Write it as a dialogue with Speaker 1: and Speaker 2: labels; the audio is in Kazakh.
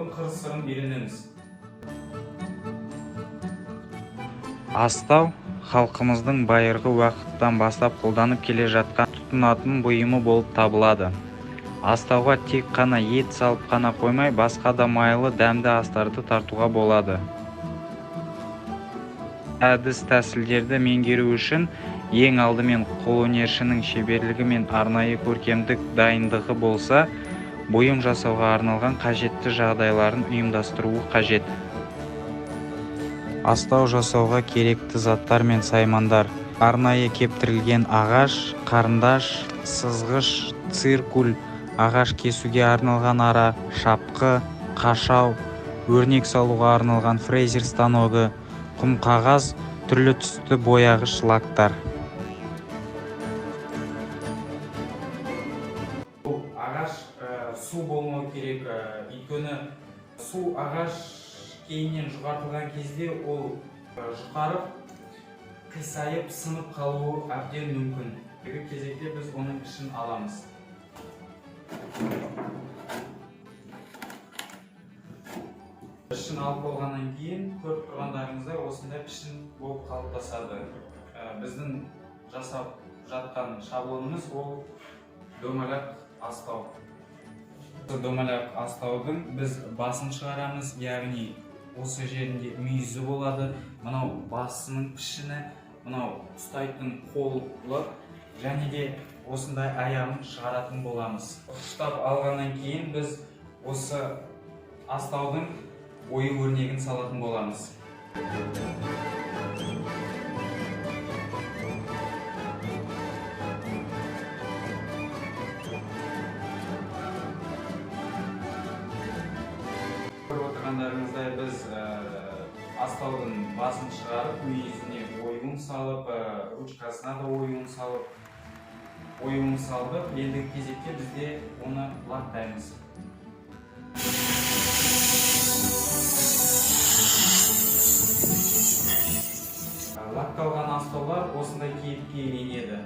Speaker 1: астаудың қыр-сырын үйренеміз.
Speaker 2: Астау халқымыздың байырғы уақыттан бастап қолданып келе жатқан тұтынатын бұйымы болып табылады. Астауға тек қана ет салып қана қоймай, басқа да майлы дәмді астарды тартуға болады. Әдіс-тәсілдерді меңгеру үшін ең алдымен қолөнершінің шеберлігі мен арнайы көркемдік дайындығы болса, бұйым жасауға арналған қажетті жағдайларын ұйымдастыруы қажет. Астау жасауға керекті заттар мен саймандар: арнайы кептірілген ағаш, қарындаш, сызғыш, циркуль, ағаш кесуге арналған ара, шапқы, қашау, өрнек салуға арналған фрезер станогы, құм қағаз, түрлі түсті бояғыш лактар.
Speaker 1: Бұл ағаш су болмау керек, өйткені су ағаш кейіннен жұқартылған кезде ол жұқарып, қисайып, сынып қалуы әбден мүмкін. Бұл кезекте біз оның ішін аламыз. Пішін алып болғаннан кейін көріп тұрғандарыңыздай осындай пішін болып қалыптасады. Біздің жасап жатқан шаблонымыз ол дөңгелек астау. Дөңгелек астаудың біз басын шығарамыз, яғни осы жерінде мүйізі болады. Мынау басының пішіні, мынау ұстайтын қолы және де осындай аяғын шығаратын боламыз. Ұштап алғаннан кейін біз осы астаудың ою-өрнегін салатын боламыз. Көріп отырғандарыңыздай біз астаудың басын шығарып, мүйізіне оюын салып, ручкасына да оюын салып, ендігі кезекте бізде оны лактаймыз. Лакталған астаулар осындай кейіпке енеді.